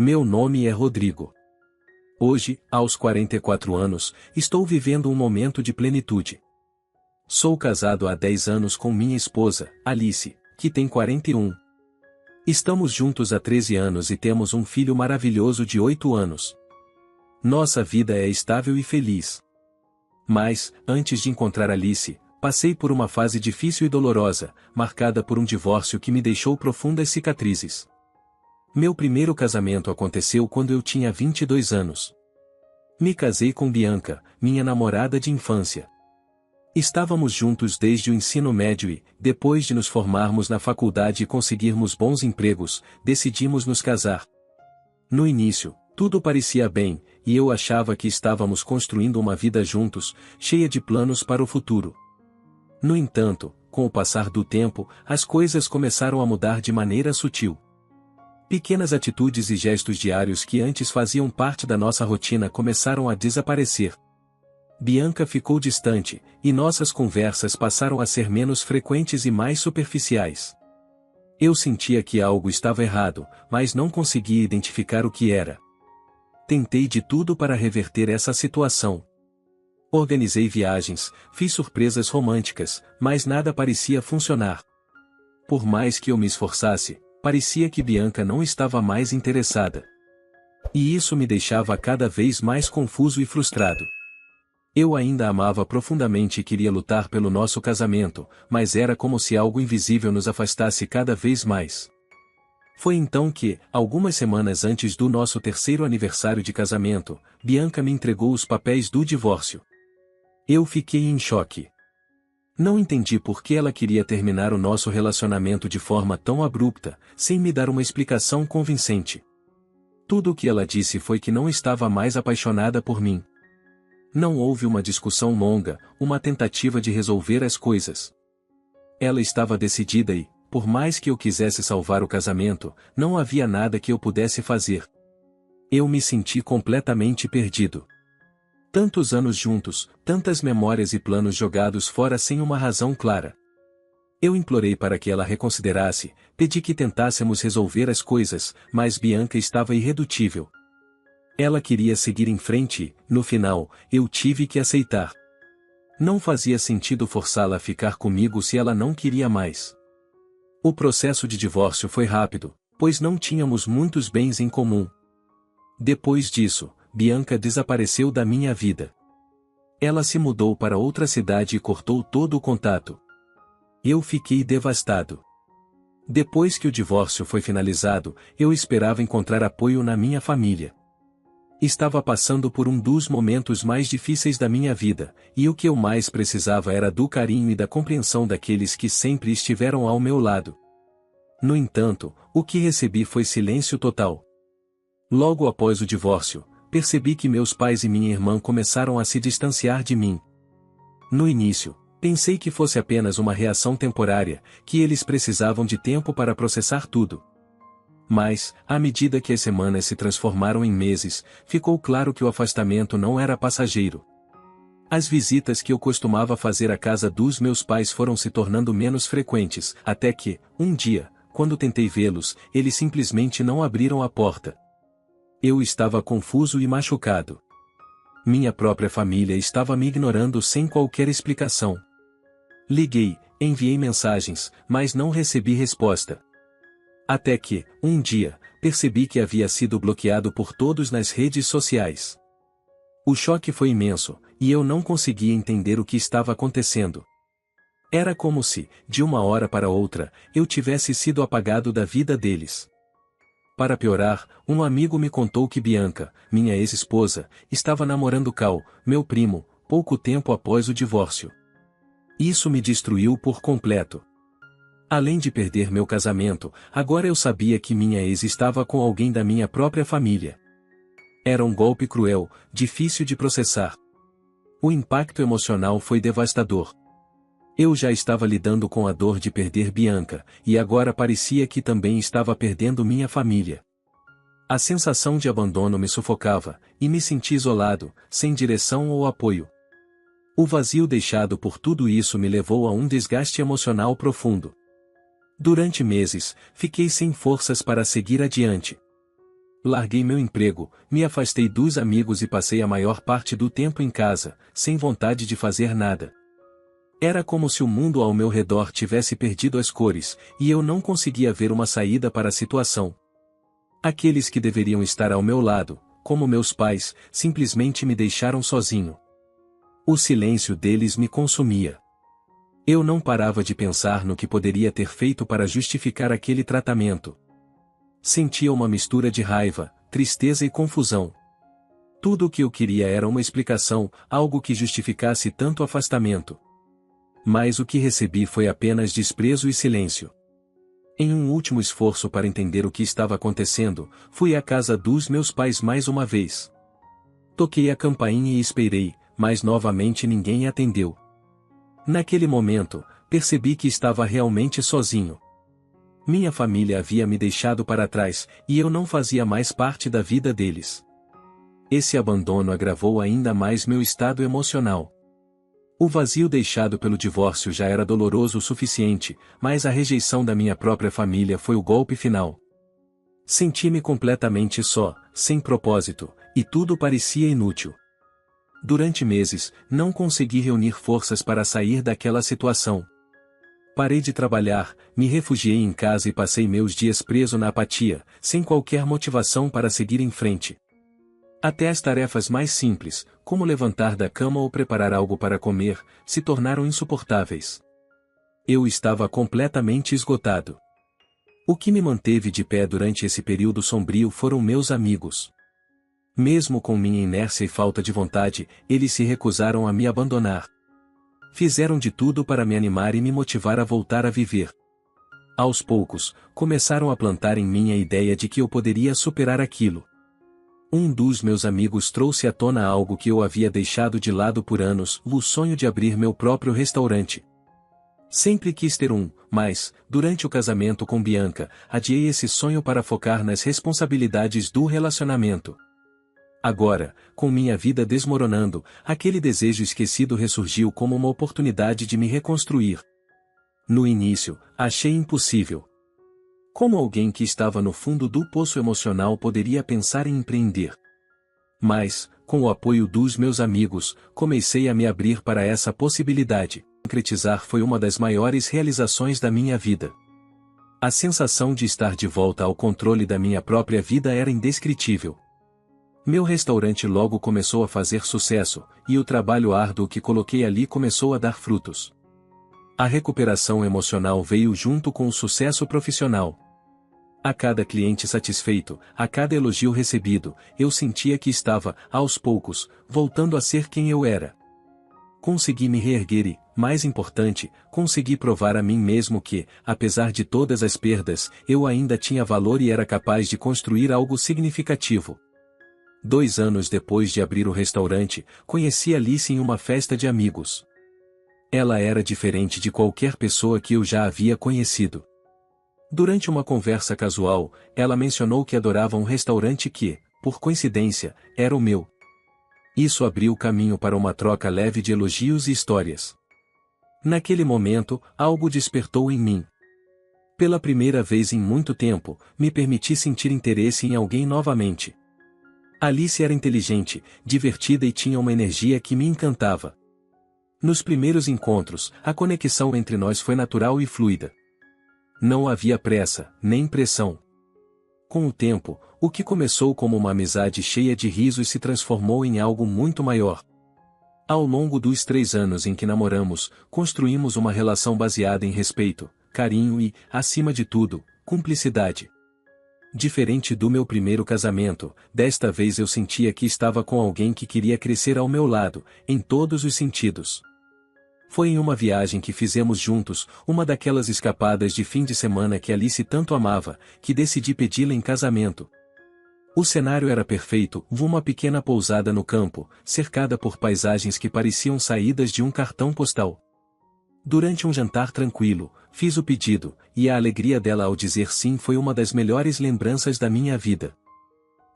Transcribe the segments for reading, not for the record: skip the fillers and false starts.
Meu nome é Rodrigo. Hoje, aos 44 anos, estou vivendo um momento de plenitude. Sou casado há 10 anos com minha esposa, Alice, que tem 41. Estamos juntos há 13 anos e temos um filho maravilhoso de 8 anos. Nossa vida é estável e feliz. Mas, antes de encontrar Alice, passei por uma fase difícil e dolorosa, marcada por um divórcio que me deixou profundas cicatrizes. Meu primeiro casamento aconteceu quando eu tinha 22 anos. Me casei com Bianca, minha namorada de infância. Estávamos juntos desde o ensino médio e, depois de nos formarmos na faculdade e conseguirmos bons empregos, decidimos nos casar. No início, tudo parecia bem, e eu achava que estávamos construindo uma vida juntos, cheia de planos para o futuro. No entanto, com o passar do tempo, as coisas começaram a mudar de maneira sutil. Pequenas atitudes e gestos diários que antes faziam parte da nossa rotina começaram a desaparecer. Bianca ficou distante, e nossas conversas passaram a ser menos frequentes e mais superficiais. Eu sentia que algo estava errado, mas não conseguia identificar o que era. Tentei de tudo para reverter essa situação. Organizei viagens, fiz surpresas românticas, mas nada parecia funcionar. Por mais que eu me esforçasse, parecia que Bianca não estava mais interessada. E isso me deixava cada vez mais confuso e frustrado. Eu ainda a amava profundamente e queria lutar pelo nosso casamento, mas era como se algo invisível nos afastasse cada vez mais. Foi então que, algumas semanas antes do nosso terceiro aniversário de casamento, Bianca me entregou os papéis do divórcio. Eu fiquei em choque. Não entendi por que ela queria terminar o nosso relacionamento de forma tão abrupta, sem me dar uma explicação convincente. Tudo o que ela disse foi que não estava mais apaixonada por mim. Não houve uma discussão longa, uma tentativa de resolver as coisas. Ela estava decidida e, por mais que eu quisesse salvar o casamento, não havia nada que eu pudesse fazer. Eu me senti completamente perdido. Tantos anos juntos, tantas memórias e planos jogados fora sem uma razão clara. Eu implorei para que ela reconsiderasse, pedi que tentássemos resolver as coisas, mas Bianca estava irredutível. Ela queria seguir em frente e, no final, eu tive que aceitar. Não fazia sentido forçá-la a ficar comigo se ela não queria mais. O processo de divórcio foi rápido, pois não tínhamos muitos bens em comum. Depois disso, Bianca desapareceu da minha vida. Ela se mudou para outra cidade e cortou todo o contato. Eu fiquei devastado. Depois que o divórcio foi finalizado, eu esperava encontrar apoio na minha família. Estava passando por um dos momentos mais difíceis da minha vida, e o que eu mais precisava era do carinho e da compreensão daqueles que sempre estiveram ao meu lado. No entanto, o que recebi foi silêncio total. Logo após o divórcio, percebi que meus pais e minha irmã começaram a se distanciar de mim. No início, pensei que fosse apenas uma reação temporária, que eles precisavam de tempo para processar tudo. Mas, à medida que as semanas se transformaram em meses, ficou claro que o afastamento não era passageiro. As visitas que eu costumava fazer à casa dos meus pais foram se tornando menos frequentes, até que, um dia, quando tentei vê-los, eles simplesmente não abriram a porta. Eu estava confuso e machucado. Minha própria família estava me ignorando sem qualquer explicação. Liguei, enviei mensagens, mas não recebi resposta. Até que, um dia, percebi que havia sido bloqueado por todos nas redes sociais. O choque foi imenso, e eu não conseguia entender o que estava acontecendo. Era como se, de uma hora para outra, eu tivesse sido apagado da vida deles. Para piorar, um amigo me contou que Bianca, minha ex-esposa, estava namorando Cal, meu primo, pouco tempo após o divórcio. Isso me destruiu por completo. Além de perder meu casamento, agora eu sabia que minha ex estava com alguém da minha própria família. Era um golpe cruel, difícil de processar. O impacto emocional foi devastador. Eu já estava lidando com a dor de perder Bianca, e agora parecia que também estava perdendo minha família. A sensação de abandono me sufocava, e me senti isolado, sem direção ou apoio. O vazio deixado por tudo isso me levou a um desgaste emocional profundo. Durante meses, fiquei sem forças para seguir adiante. Larguei meu emprego, me afastei dos amigos e passei a maior parte do tempo em casa, sem vontade de fazer nada. Era como se o mundo ao meu redor tivesse perdido as cores, e eu não conseguia ver uma saída para a situação. Aqueles que deveriam estar ao meu lado, como meus pais, simplesmente me deixaram sozinho. O silêncio deles me consumia. Eu não parava de pensar no que poderia ter feito para justificar aquele tratamento. Sentia uma mistura de raiva, tristeza e confusão. Tudo o que eu queria era uma explicação, algo que justificasse tanto afastamento. Mas o que recebi foi apenas desprezo e silêncio. Em um último esforço para entender o que estava acontecendo, fui à casa dos meus pais mais uma vez. Toquei a campainha e esperei, mas novamente ninguém atendeu. Naquele momento, percebi que estava realmente sozinho. Minha família havia me deixado para trás, e eu não fazia mais parte da vida deles. Esse abandono agravou ainda mais meu estado emocional. O vazio deixado pelo divórcio já era doloroso o suficiente, mas a rejeição da minha própria família foi o golpe final. Senti-me completamente só, sem propósito, e tudo parecia inútil. Durante meses, não consegui reunir forças para sair daquela situação. Parei de trabalhar, me refugiei em casa e passei meus dias preso na apatia, sem qualquer motivação para seguir em frente. Até as tarefas mais simples, como levantar da cama ou preparar algo para comer, se tornaram insuportáveis. Eu estava completamente esgotado. O que me manteve de pé durante esse período sombrio foram meus amigos. Mesmo com minha inércia e falta de vontade, eles se recusaram a me abandonar. Fizeram de tudo para me animar e me motivar a voltar a viver. Aos poucos, começaram a plantar em mim a ideia de que eu poderia superar aquilo. Um dos meus amigos trouxe à tona algo que eu havia deixado de lado por anos, o sonho de abrir meu próprio restaurante. Sempre quis ter um, mas, durante o casamento com Bianca, adiei esse sonho para focar nas responsabilidades do relacionamento. Agora, com minha vida desmoronando, aquele desejo esquecido ressurgiu como uma oportunidade de me reconstruir. No início, achei impossível. Como alguém que estava no fundo do poço emocional poderia pensar em empreender? Mas, com o apoio dos meus amigos, comecei a me abrir para essa possibilidade. Concretizar foi uma das maiores realizações da minha vida. A sensação de estar de volta ao controle da minha própria vida era indescritível. Meu restaurante logo começou a fazer sucesso, e o trabalho árduo que coloquei ali começou a dar frutos. A recuperação emocional veio junto com o sucesso profissional. A cada cliente satisfeito, a cada elogio recebido, eu sentia que estava, aos poucos, voltando a ser quem eu era. Consegui me reerguer e, mais importante, consegui provar a mim mesmo que, apesar de todas as perdas, eu ainda tinha valor e era capaz de construir algo significativo. 2 anos depois de abrir o restaurante, conheci Alice em uma festa de amigos. Ela era diferente de qualquer pessoa que eu já havia conhecido. Durante uma conversa casual, ela mencionou que adorava um restaurante que, por coincidência, era o meu. Isso abriu caminho para uma troca leve de elogios e histórias. Naquele momento, algo despertou em mim. Pela primeira vez em muito tempo, me permiti sentir interesse em alguém novamente. Alice era inteligente, divertida e tinha uma energia que me encantava. Nos primeiros encontros, a conexão entre nós foi natural e fluida. Não havia pressa, nem pressão. Com o tempo, o que começou como uma amizade cheia de risos se transformou em algo muito maior. Ao longo dos 3 anos em que namoramos, construímos uma relação baseada em respeito, carinho e, acima de tudo, cumplicidade. Diferente do meu primeiro casamento, desta vez eu sentia que estava com alguém que queria crescer ao meu lado, em todos os sentidos. Foi em uma viagem que fizemos juntos, uma daquelas escapadas de fim de semana que Alice tanto amava, que decidi pedi-la em casamento. O cenário era perfeito, uma pequena pousada no campo, cercada por paisagens que pareciam saídas de um cartão postal. Durante um jantar tranquilo, fiz o pedido, e a alegria dela ao dizer sim foi uma das melhores lembranças da minha vida.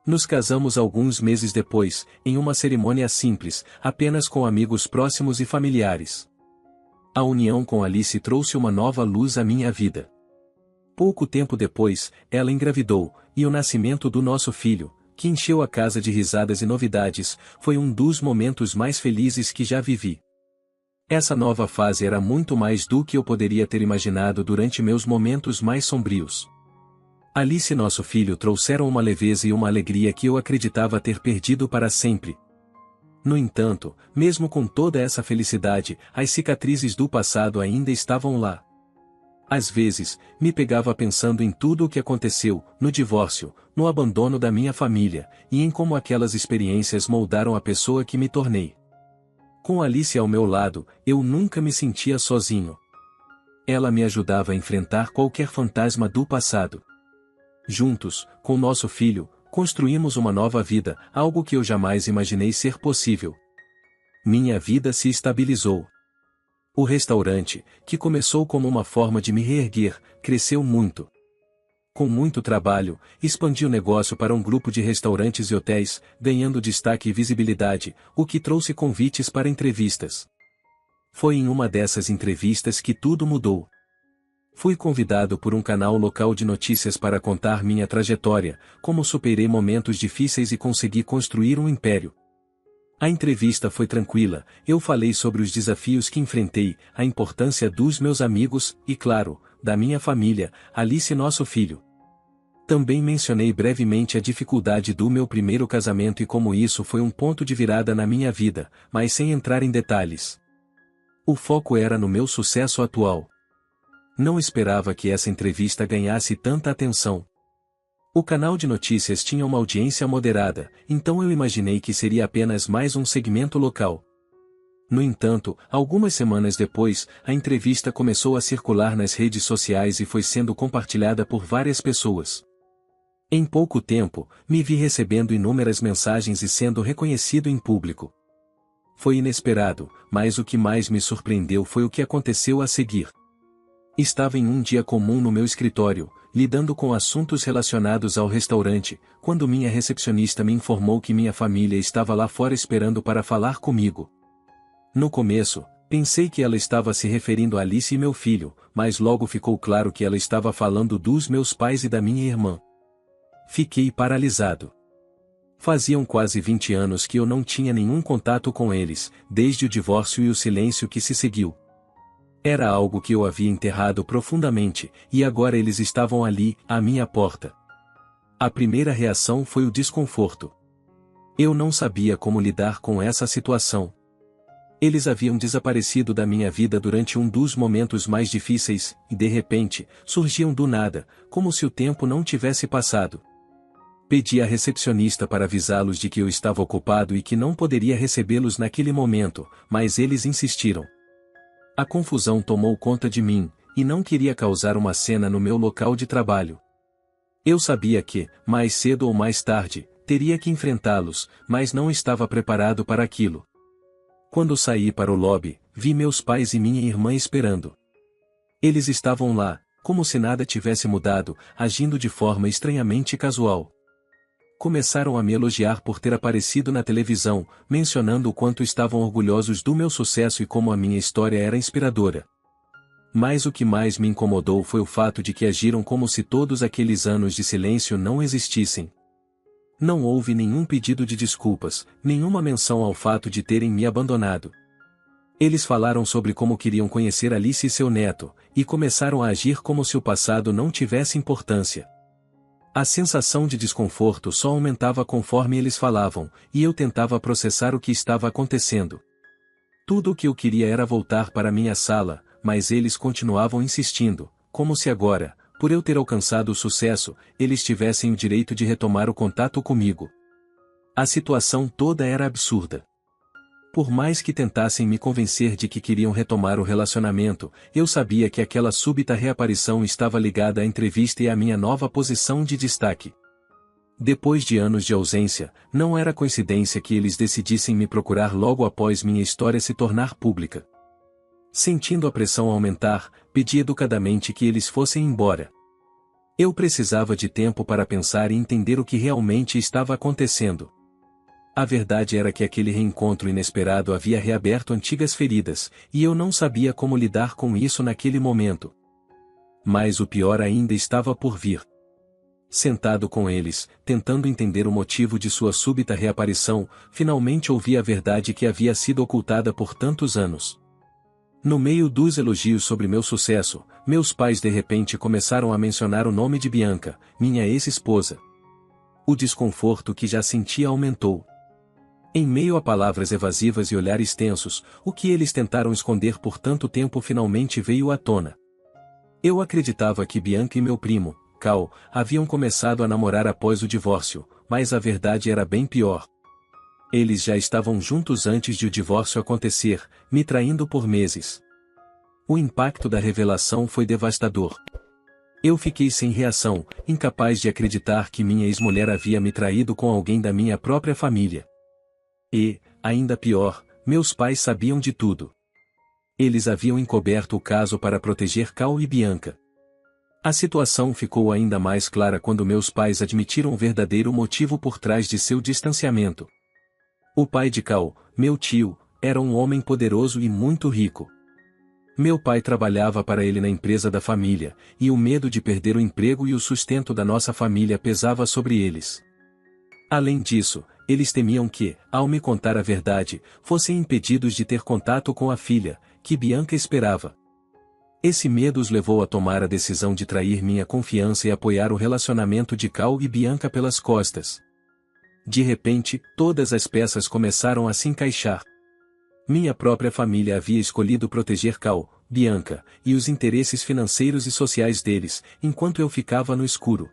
Nos casamos alguns meses depois, em uma cerimônia simples, apenas com amigos próximos e familiares. A união com Alice trouxe uma nova luz à minha vida. Pouco tempo depois, ela engravidou, e o nascimento do nosso filho, que encheu a casa de risadas e novidades, foi um dos momentos mais felizes que já vivi. Essa nova fase era muito mais do que eu poderia ter imaginado durante meus momentos mais sombrios. Alice e nosso filho trouxeram uma leveza e uma alegria que eu acreditava ter perdido para sempre. No entanto, mesmo com toda essa felicidade, as cicatrizes do passado ainda estavam lá. Às vezes, me pegava pensando em tudo o que aconteceu, no divórcio, no abandono da minha família, e em como aquelas experiências moldaram a pessoa que me tornei. Com Alice ao meu lado, eu nunca me sentia sozinho. Ela me ajudava a enfrentar qualquer fantasma do passado. Juntos, com nosso filho, construímos uma nova vida, algo que eu jamais imaginei ser possível. Minha vida se estabilizou. O restaurante, que começou como uma forma de me reerguer, cresceu muito. Com muito trabalho, expandi o negócio para um grupo de restaurantes e hotéis, ganhando destaque e visibilidade, o que trouxe convites para entrevistas. Foi em uma dessas entrevistas que tudo mudou. Fui convidado por um canal local de notícias para contar minha trajetória, como superei momentos difíceis e consegui construir um império. A entrevista foi tranquila, eu falei sobre os desafios que enfrentei, a importância dos meus amigos, e claro, da minha família, Alice e nosso filho. Também mencionei brevemente a dificuldade do meu primeiro casamento e como isso foi um ponto de virada na minha vida, mas sem entrar em detalhes. O foco era no meu sucesso atual. Não esperava que essa entrevista ganhasse tanta atenção. O canal de notícias tinha uma audiência moderada, então eu imaginei que seria apenas mais um segmento local. No entanto, algumas semanas depois, a entrevista começou a circular nas redes sociais e foi sendo compartilhada por várias pessoas. Em pouco tempo, me vi recebendo inúmeras mensagens e sendo reconhecido em público. Foi inesperado, mas o que mais me surpreendeu foi o que aconteceu a seguir. Estava em um dia comum no meu escritório, lidando com assuntos relacionados ao restaurante, quando minha recepcionista me informou que minha família estava lá fora esperando para falar comigo. No começo, pensei que ela estava se referindo a Alice e meu filho, mas logo ficou claro que ela estava falando dos meus pais e da minha irmã. Fiquei paralisado. Faziam quase 20 anos que eu não tinha nenhum contato com eles, desde o divórcio e o silêncio que se seguiu. Era algo que eu havia enterrado profundamente, e agora eles estavam ali, à minha porta. A primeira reação foi o desconforto. Eu não sabia como lidar com essa situação. Eles haviam desaparecido da minha vida durante um dos momentos mais difíceis, e de repente, surgiam do nada, como se o tempo não tivesse passado. Pedi à recepcionista para avisá-los de que eu estava ocupado e que não poderia recebê-los naquele momento, mas eles insistiram. A confusão tomou conta de mim, e não queria causar uma cena no meu local de trabalho. Eu sabia que, mais cedo ou mais tarde, teria que enfrentá-los, mas não estava preparado para aquilo. Quando saí para o lobby, vi meus pais e minha irmã esperando. Eles estavam lá, como se nada tivesse mudado, agindo de forma estranhamente casual. Começaram a me elogiar por ter aparecido na televisão, mencionando o quanto estavam orgulhosos do meu sucesso e como a minha história era inspiradora. Mas o que mais me incomodou foi o fato de que agiram como se todos aqueles anos de silêncio não existissem. Não houve nenhum pedido de desculpas, nenhuma menção ao fato de terem me abandonado. Eles falaram sobre como queriam conhecer Alice e seu neto, e começaram a agir como se o passado não tivesse importância. A sensação de desconforto só aumentava conforme eles falavam, e eu tentava processar o que estava acontecendo. Tudo o que eu queria era voltar para minha sala, mas eles continuavam insistindo, como se agora, por eu ter alcançado o sucesso, eles tivessem o direito de retomar o contato comigo. A situação toda era absurda. Por mais que tentassem me convencer de que queriam retomar o relacionamento, eu sabia que aquela súbita reaparição estava ligada à entrevista e à minha nova posição de destaque. Depois de anos de ausência, não era coincidência que eles decidissem me procurar logo após minha história se tornar pública. Sentindo a pressão aumentar, pedi educadamente que eles fossem embora. Eu precisava de tempo para pensar e entender o que realmente estava acontecendo. A verdade era que aquele reencontro inesperado havia reaberto antigas feridas, e eu não sabia como lidar com isso naquele momento. Mas o pior ainda estava por vir. Sentado com eles, tentando entender o motivo de sua súbita reaparição, finalmente ouvi a verdade que havia sido ocultada por tantos anos. No meio dos elogios sobre meu sucesso, meus pais de repente começaram a mencionar o nome de Bianca, minha ex-esposa. O desconforto que já sentia aumentou. Em meio a palavras evasivas e olhares tensos, o que eles tentaram esconder por tanto tempo finalmente veio à tona. Eu acreditava que Bianca e meu primo, Cal, haviam começado a namorar após o divórcio, mas a verdade era bem pior. Eles já estavam juntos antes de o divórcio acontecer, me traindo por meses. O impacto da revelação foi devastador. Eu fiquei sem reação, incapaz de acreditar que minha ex-mulher havia me traído com alguém da minha própria família. E, ainda pior, meus pais sabiam de tudo. Eles haviam encoberto o caso para proteger Cal e Bianca. A situação ficou ainda mais clara quando meus pais admitiram o verdadeiro motivo por trás de seu distanciamento. O pai de Cal, meu tio, era um homem poderoso e muito rico. Meu pai trabalhava para ele na empresa da família, e o medo de perder o emprego e o sustento da nossa família pesava sobre eles. Além disso, eles temiam que, ao me contar a verdade, fossem impedidos de ter contato com a filha, que Bianca esperava. Esse medo os levou a tomar a decisão de trair minha confiança e apoiar o relacionamento de Cal e Bianca pelas costas. De repente, todas as peças começaram a se encaixar. Minha própria família havia escolhido proteger Cal, Bianca, e os interesses financeiros e sociais deles, enquanto eu ficava no escuro.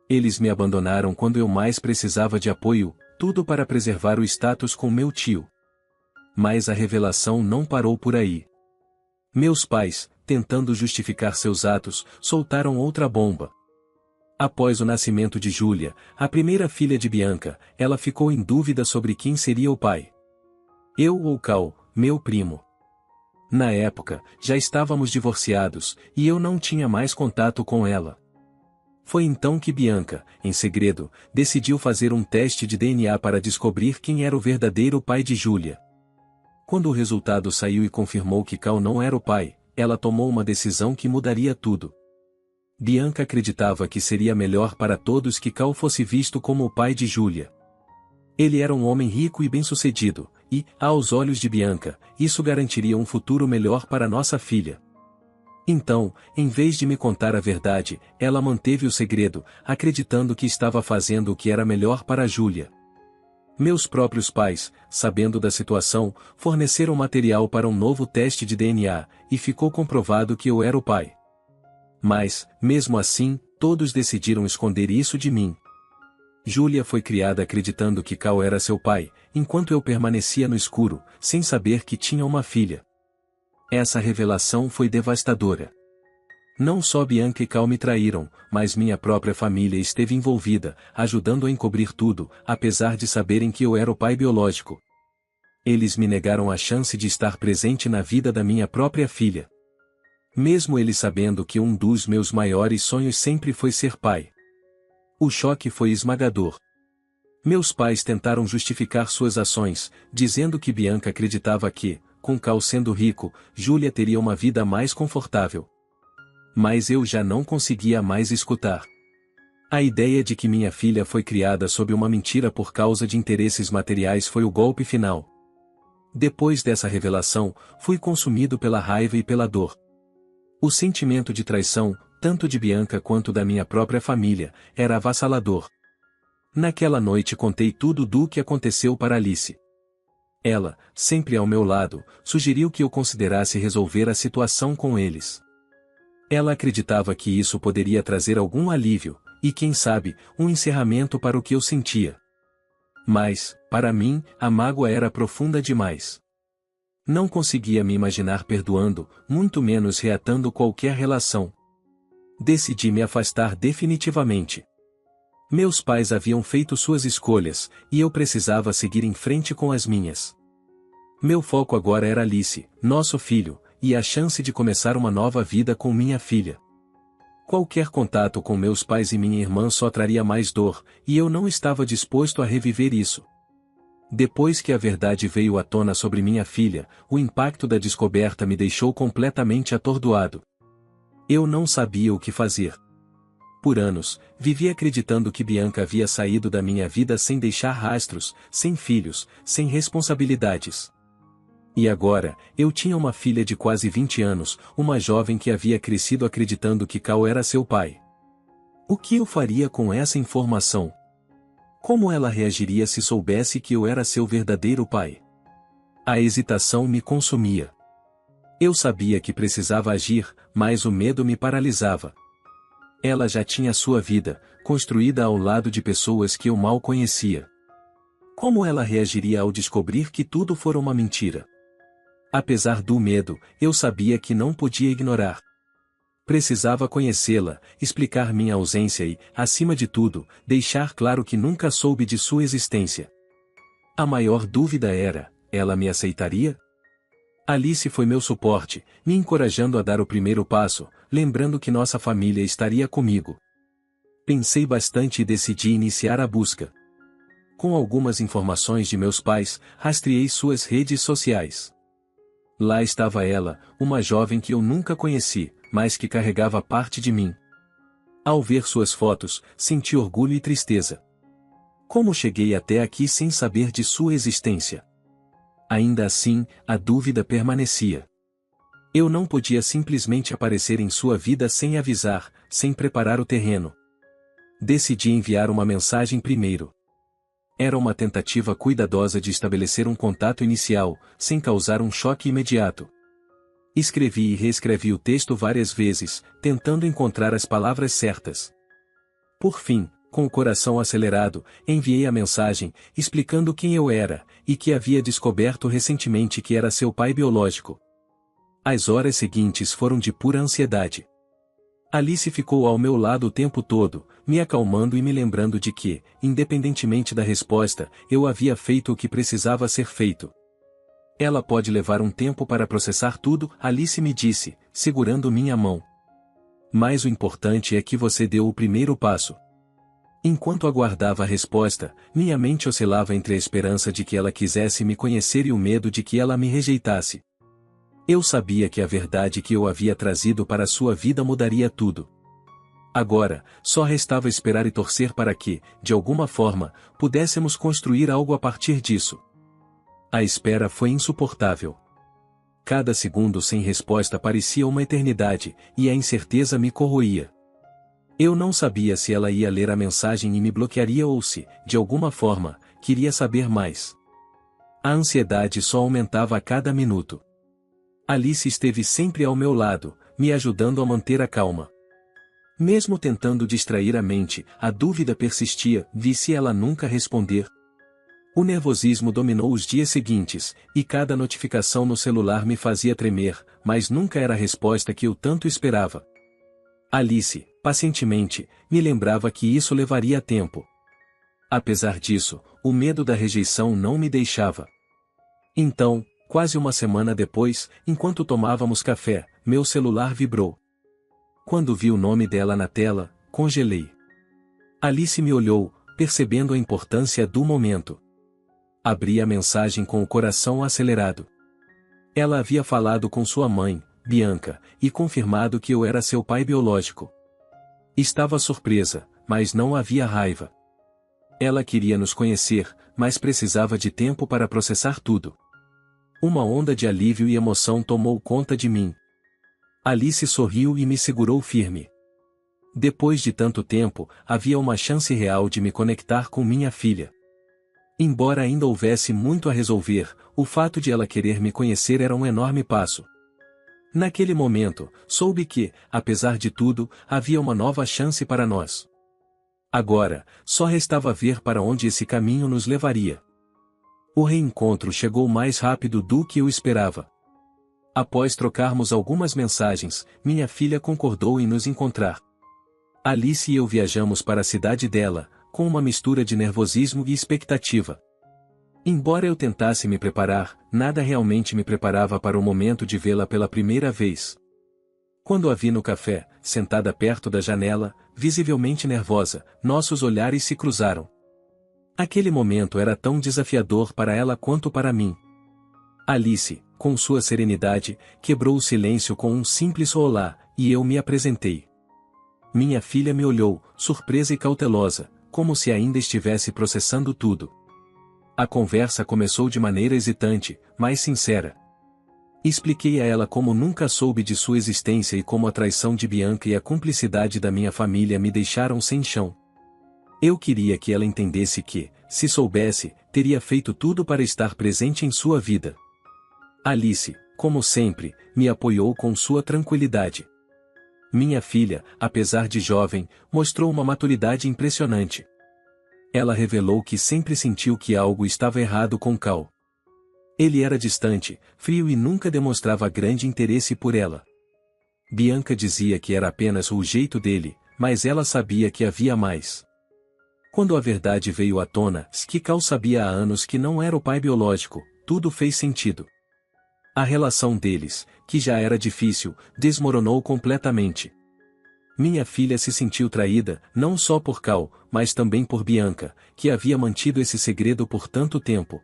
Eles me abandonaram quando eu mais precisava de apoio, tudo para preservar o status com meu tio. Mas a revelação não parou por aí. Meus pais, tentando justificar seus atos, soltaram outra bomba. Após o nascimento de Júlia, a primeira filha de Bianca, ela ficou em dúvida sobre quem seria o pai. Eu ou Cal, meu primo. Na época, já estávamos divorciados, e eu não tinha mais contato com ela. Foi então que Bianca, em segredo, decidiu fazer um teste de DNA para descobrir quem era o verdadeiro pai de Júlia. Quando o resultado saiu e confirmou que Cal não era o pai, ela tomou uma decisão que mudaria tudo. Bianca acreditava que seria melhor para todos que Cal fosse visto como o pai de Júlia. Ele era um homem rico e bem-sucedido, e, aos olhos de Bianca, isso garantiria um futuro melhor para nossa filha. Então, em vez de me contar a verdade, ela manteve o segredo, acreditando que estava fazendo o que era melhor para Júlia. Meus próprios pais, sabendo da situação, forneceram material para um novo teste de DNA, e ficou comprovado que eu era o pai. Mas, mesmo assim, todos decidiram esconder isso de mim. Júlia foi criada acreditando que Cal era seu pai, enquanto eu permanecia no escuro, sem saber que tinha uma filha. Essa revelação foi devastadora. Não só Bianca e Cal me traíram, mas minha própria família esteve envolvida, ajudando a encobrir tudo, apesar de saberem que eu era o pai biológico. Eles me negaram a chance de estar presente na vida da minha própria filha. Mesmo eles sabendo que um dos meus maiores sonhos sempre foi ser pai. O choque foi esmagador. Meus pais tentaram justificar suas ações, dizendo que Bianca acreditava que, com Cal sendo rico, Júlia teria uma vida mais confortável. Mas eu já não conseguia mais escutar. A ideia de que minha filha foi criada sob uma mentira por causa de interesses materiais foi o golpe final. Depois dessa revelação, fui consumido pela raiva e pela dor. O sentimento de traição, tanto de Bianca quanto da minha própria família, era avassalador. Naquela noite contei tudo do que aconteceu para Alice. Ela, sempre ao meu lado, sugeriu que eu considerasse resolver a situação com eles. Ela acreditava que isso poderia trazer algum alívio, e quem sabe, um encerramento para o que eu sentia. Mas, para mim, a mágoa era profunda demais. Não conseguia me imaginar perdoando, muito menos reatando qualquer relação. Decidi me afastar definitivamente. Meus pais haviam feito suas escolhas, e eu precisava seguir em frente com as minhas. Meu foco agora era Alice, nosso filho, e a chance de começar uma nova vida com minha filha. Qualquer contato com meus pais e minha irmã só traria mais dor, e eu não estava disposto a reviver isso. Depois que a verdade veio à tona sobre minha filha, o impacto da descoberta me deixou completamente atordoado. Eu não sabia o que fazer. Por anos, vivi acreditando que Bianca havia saído da minha vida sem deixar rastros, sem filhos, sem responsabilidades. E agora, eu tinha uma filha de quase 20 anos, uma jovem que havia crescido acreditando que Cal era seu pai. O que eu faria com essa informação? Como ela reagiria se soubesse que eu era seu verdadeiro pai? A hesitação me consumia. Eu sabia que precisava agir, mas o medo me paralisava. Ela já tinha sua vida, construída ao lado de pessoas que eu mal conhecia. Como ela reagiria ao descobrir que tudo fora uma mentira? Apesar do medo, eu sabia que não podia ignorar. Precisava conhecê-la, explicar minha ausência e, acima de tudo, deixar claro que nunca soube de sua existência. A maior dúvida era: ela me aceitaria? Alice foi meu suporte, me encorajando a dar o primeiro passo, lembrando que nossa família estaria comigo. Pensei bastante e decidi iniciar a busca. Com algumas informações de meus pais, rastreei suas redes sociais. Lá estava ela, uma jovem que eu nunca conheci, mas que carregava parte de mim. Ao ver suas fotos, senti orgulho e tristeza. Como cheguei até aqui sem saber de sua existência? Ainda assim, a dúvida permanecia. Eu não podia simplesmente aparecer em sua vida sem avisar, sem preparar o terreno. Decidi enviar uma mensagem primeiro. Era uma tentativa cuidadosa de estabelecer um contato inicial, sem causar um choque imediato. Escrevi e reescrevi o texto várias vezes, tentando encontrar as palavras certas. Por fim, com o coração acelerado, enviei a mensagem, explicando quem eu era, e que havia descoberto recentemente que era seu pai biológico. As horas seguintes foram de pura ansiedade. Alice ficou ao meu lado o tempo todo, me acalmando e me lembrando de que, independentemente da resposta, eu havia feito o que precisava ser feito. Ela pode levar um tempo para processar tudo, Alice me disse, segurando minha mão. Mas o importante é que você deu o primeiro passo. Enquanto aguardava a resposta, minha mente oscilava entre a esperança de que ela quisesse me conhecer e o medo de que ela me rejeitasse. Eu sabia que a verdade que eu havia trazido para sua vida mudaria tudo. Agora, só restava esperar e torcer para que, de alguma forma, pudéssemos construir algo a partir disso. A espera foi insuportável. Cada segundo sem resposta parecia uma eternidade, e a incerteza me corroía. Eu não sabia se ela ia ler a mensagem e me bloquearia ou se, de alguma forma, queria saber mais. A ansiedade só aumentava a cada minuto. Alice esteve sempre ao meu lado, me ajudando a manter a calma. Mesmo tentando distrair a mente, a dúvida persistia, vi se ela nunca responder. O nervosismo dominou os dias seguintes, e cada notificação no celular me fazia tremer, mas nunca era a resposta que eu tanto esperava. Alice, pacientemente, me lembrava que isso levaria tempo. Apesar disso, o medo da rejeição não me deixava. Então, quase uma semana depois, enquanto tomávamos café, meu celular vibrou. Quando vi o nome dela na tela, congelei. Alice me olhou, percebendo a importância do momento. Abri a mensagem com o coração acelerado. Ela havia falado com sua mãe, Bianca, e confirmado que eu era seu pai biológico. Estava surpresa, mas não havia raiva. Ela queria nos conhecer, mas precisava de tempo para processar tudo. Uma onda de alívio e emoção tomou conta de mim. Alice sorriu e me segurou firme. Depois de tanto tempo, havia uma chance real de me conectar com minha filha. Embora ainda houvesse muito a resolver, o fato de ela querer me conhecer era um enorme passo. Naquele momento, soube que, apesar de tudo, havia uma nova chance para nós. Agora, só restava ver para onde esse caminho nos levaria. O reencontro chegou mais rápido do que eu esperava. Após trocarmos algumas mensagens, minha filha concordou em nos encontrar. Alice e eu viajamos para a cidade dela, com uma mistura de nervosismo e expectativa. Embora eu tentasse me preparar, nada realmente me preparava para o momento de vê-la pela primeira vez. Quando a vi no café, sentada perto da janela, visivelmente nervosa, nossos olhares se cruzaram. Aquele momento era tão desafiador para ela quanto para mim. Alice, com sua serenidade, quebrou o silêncio com um simples olá, e eu me apresentei. Minha filha me olhou, surpresa e cautelosa, como se ainda estivesse processando tudo. A conversa começou de maneira hesitante, mas sincera. Expliquei a ela como nunca soube de sua existência e como a traição de Bianca e a cumplicidade da minha família me deixaram sem chão. Eu queria que ela entendesse que, se soubesse, teria feito tudo para estar presente em sua vida. Alice, como sempre, me apoiou com sua tranquilidade. Minha filha, apesar de jovem, mostrou uma maturidade impressionante. Ela revelou que sempre sentiu que algo estava errado com Cal. Ele era distante, frio e nunca demonstrava grande interesse por ela. Bianca dizia que era apenas o jeito dele, mas ela sabia que havia mais. Quando a verdade veio à tona, que Cal sabia há anos que não era o pai biológico, tudo fez sentido. A relação deles, que já era difícil, desmoronou completamente. Minha filha se sentiu traída, não só por Cal, mas também por Bianca, que havia mantido esse segredo por tanto tempo.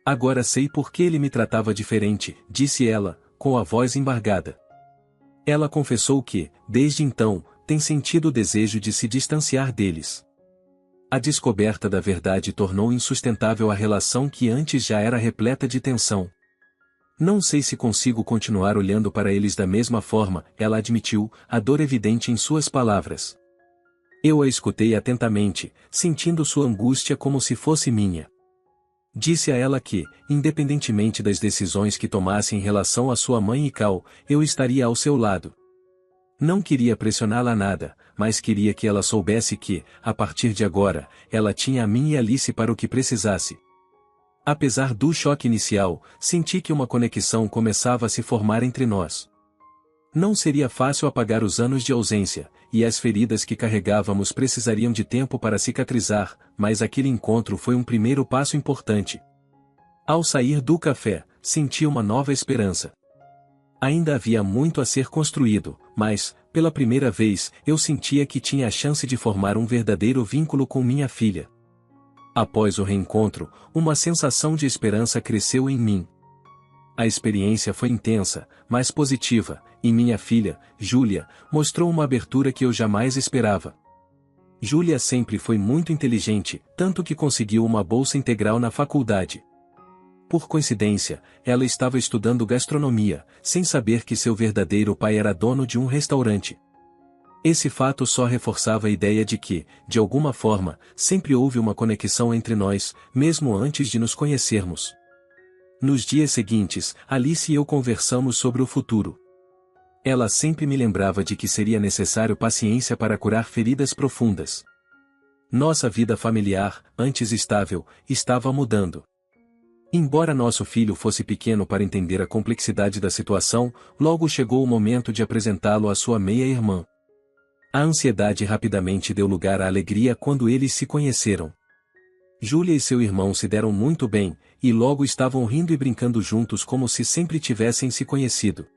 Agora sei por que ele me tratava diferente, disse ela, com a voz embargada. Ela confessou que, desde então, tem sentido o desejo de se distanciar deles. A descoberta da verdade tornou insustentável a relação que antes já era repleta de tensão. Não sei se consigo continuar olhando para eles da mesma forma, ela admitiu, a dor evidente em suas palavras. Eu a escutei atentamente, sentindo sua angústia como se fosse minha. Disse a ela que, independentemente das decisões que tomasse em relação a sua mãe e Cal, eu estaria ao seu lado. Não queria pressioná-la a nada, mas queria que ela soubesse que, a partir de agora, ela tinha a mim e Alice para o que precisasse. Apesar do choque inicial, senti que uma conexão começava a se formar entre nós. Não seria fácil apagar os anos de ausência, e as feridas que carregávamos precisariam de tempo para cicatrizar, mas aquele encontro foi um primeiro passo importante. Ao sair do café, senti uma nova esperança. Ainda havia muito a ser construído, mas, pela primeira vez, eu sentia que tinha a chance de formar um verdadeiro vínculo com minha filha. Após o reencontro, uma sensação de esperança cresceu em mim. A experiência foi intensa, mas positiva, e minha filha, Júlia, mostrou uma abertura que eu jamais esperava. Júlia sempre foi muito inteligente, tanto que conseguiu uma bolsa integral na faculdade. Por coincidência, ela estava estudando gastronomia, sem saber que seu verdadeiro pai era dono de um restaurante. Esse fato só reforçava a ideia de que, de alguma forma, sempre houve uma conexão entre nós, mesmo antes de nos conhecermos. Nos dias seguintes, Alice e eu conversamos sobre o futuro. Ela sempre me lembrava de que seria necessário paciência para curar feridas profundas. Nossa vida familiar, antes estável, estava mudando. Embora nosso filho fosse pequeno para entender a complexidade da situação, logo chegou o momento de apresentá-lo à sua meia-irmã. A ansiedade rapidamente deu lugar à alegria quando eles se conheceram. Júlia e seu irmão se deram muito bem, e logo estavam rindo e brincando juntos como se sempre tivessem se conhecido.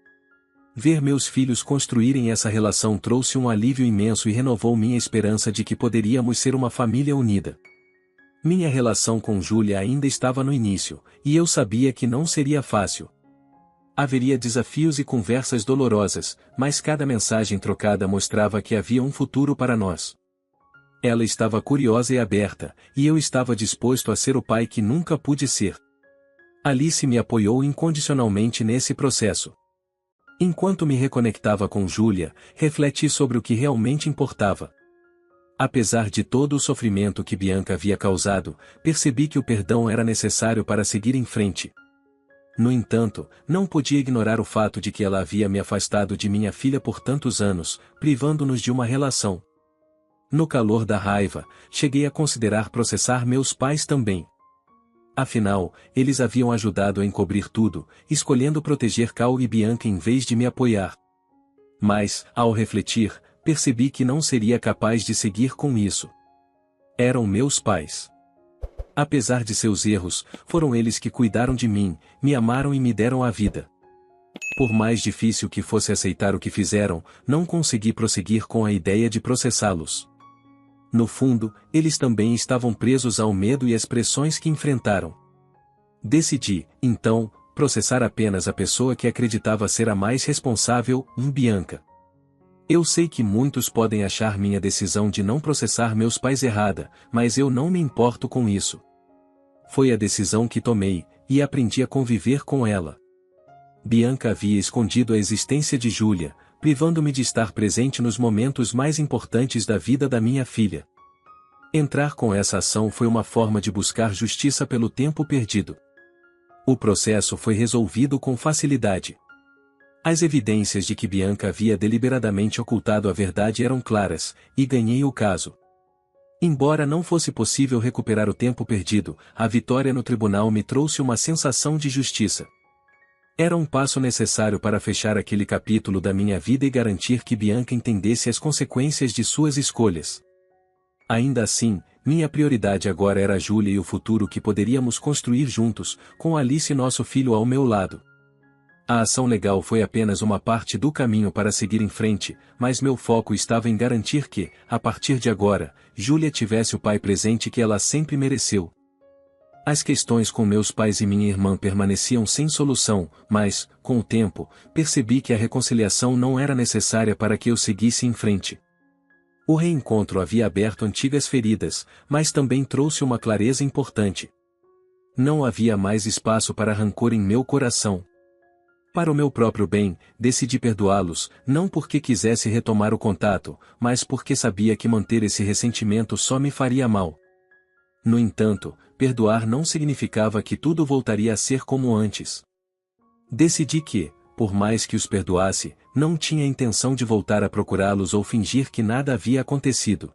Ver meus filhos construírem essa relação trouxe um alívio imenso e renovou minha esperança de que poderíamos ser uma família unida. Minha relação com Júlia ainda estava no início, e eu sabia que não seria fácil. Haveria desafios e conversas dolorosas, mas cada mensagem trocada mostrava que havia um futuro para nós. Ela estava curiosa e aberta, e eu estava disposto a ser o pai que nunca pude ser. Alice me apoiou incondicionalmente nesse processo. Enquanto me reconectava com Júlia, refleti sobre o que realmente importava. Apesar de todo o sofrimento que Bianca havia causado, percebi que o perdão era necessário para seguir em frente. No entanto, não podia ignorar o fato de que ela havia me afastado de minha filha por tantos anos, privando-nos de uma relação. No calor da raiva, cheguei a considerar processar meus pais também. Afinal, eles haviam ajudado a encobrir tudo, escolhendo proteger Cal e Bianca em vez de me apoiar. Mas, ao refletir, percebi que não seria capaz de seguir com isso. Eram meus pais. Apesar de seus erros, foram eles que cuidaram de mim, me amaram e me deram a vida. Por mais difícil que fosse aceitar o que fizeram, não consegui prosseguir com a ideia de processá-los. No fundo, eles também estavam presos ao medo e às pressões que enfrentaram. Decidi, então, processar apenas a pessoa que acreditava ser a mais responsável, Bianca. Eu sei que muitos podem achar minha decisão de não processar meus pais errada, mas eu não me importo com isso. Foi a decisão que tomei, e aprendi a conviver com ela. Bianca havia escondido a existência de Júlia, privando-me de estar presente nos momentos mais importantes da vida da minha filha. Entrar com essa ação foi uma forma de buscar justiça pelo tempo perdido. O processo foi resolvido com facilidade. As evidências de que Bianca havia deliberadamente ocultado a verdade eram claras, e ganhei o caso. Embora não fosse possível recuperar o tempo perdido, a vitória no tribunal me trouxe uma sensação de justiça. Era um passo necessário para fechar aquele capítulo da minha vida e garantir que Bianca entendesse as consequências de suas escolhas. Ainda assim, minha prioridade agora era a Júlia e o futuro que poderíamos construir juntos, com Alice, nosso filho, ao meu lado. A ação legal foi apenas uma parte do caminho para seguir em frente, mas meu foco estava em garantir que, a partir de agora, Júlia tivesse o pai presente que ela sempre mereceu. As questões com meus pais e minha irmã permaneciam sem solução, mas, com o tempo, percebi que a reconciliação não era necessária para que eu seguisse em frente. O reencontro havia aberto antigas feridas, mas também trouxe uma clareza importante. Não havia mais espaço para rancor em meu coração. Para o meu próprio bem, decidi perdoá-los, não porque quisesse retomar o contato, mas porque sabia que manter esse ressentimento só me faria mal. No entanto, perdoar não significava que tudo voltaria a ser como antes. Decidi que, por mais que os perdoasse, não tinha intenção de voltar a procurá-los ou fingir que nada havia acontecido.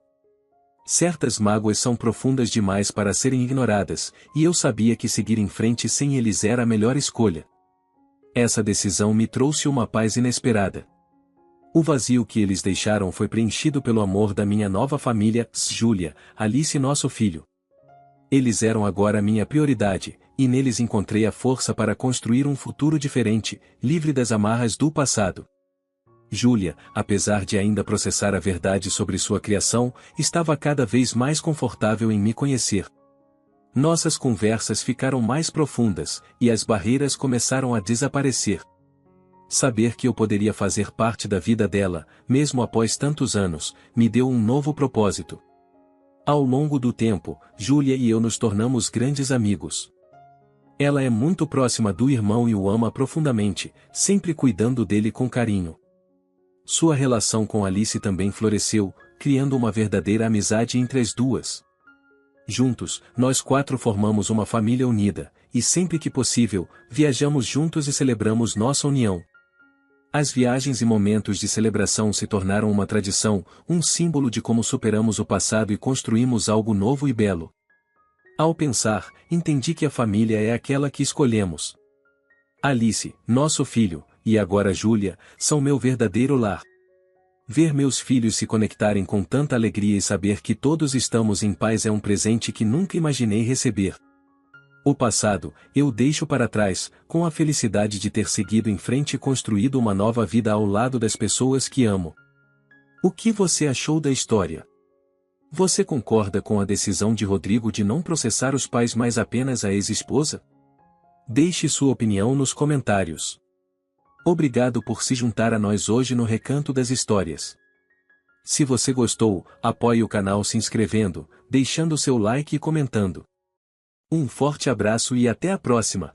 Certas mágoas são profundas demais para serem ignoradas, e eu sabia que seguir em frente sem eles era a melhor escolha. Essa decisão me trouxe uma paz inesperada. O vazio que eles deixaram foi preenchido pelo amor da minha nova família, Júlia, Alice e nosso filho. Eles eram agora minha prioridade, e neles encontrei a força para construir um futuro diferente, livre das amarras do passado. Júlia, apesar de ainda processar a verdade sobre sua criação, estava cada vez mais confortável em me conhecer. Nossas conversas ficaram mais profundas, e as barreiras começaram a desaparecer. Saber que eu poderia fazer parte da vida dela, mesmo após tantos anos, me deu um novo propósito. Ao longo do tempo, Júlia e eu nos tornamos grandes amigos. Ela é muito próxima do irmão e o ama profundamente, sempre cuidando dele com carinho. Sua relação com Alice também floresceu, criando uma verdadeira amizade entre as duas. Juntos, nós quatro formamos uma família unida, e sempre que possível, viajamos juntos e celebramos nossa união. As viagens e momentos de celebração se tornaram uma tradição, um símbolo de como superamos o passado e construímos algo novo e belo. Ao pensar, entendi que a família é aquela que escolhemos. Alice, nosso filho, e agora Júlia, são meu verdadeiro lar. Ver meus filhos se conectarem com tanta alegria e saber que todos estamos em paz é um presente que nunca imaginei receber. O passado, eu deixo para trás, com a felicidade de ter seguido em frente e construído uma nova vida ao lado das pessoas que amo. O que você achou da história? Você concorda com a decisão de Rodrigo de não processar os pais mas apenas a ex-esposa? Deixe sua opinião nos comentários. Obrigado por se juntar a nós hoje no Recanto das Histórias. Se você gostou, apoie o canal se inscrevendo, deixando seu like e comentando. Um forte abraço e até a próxima!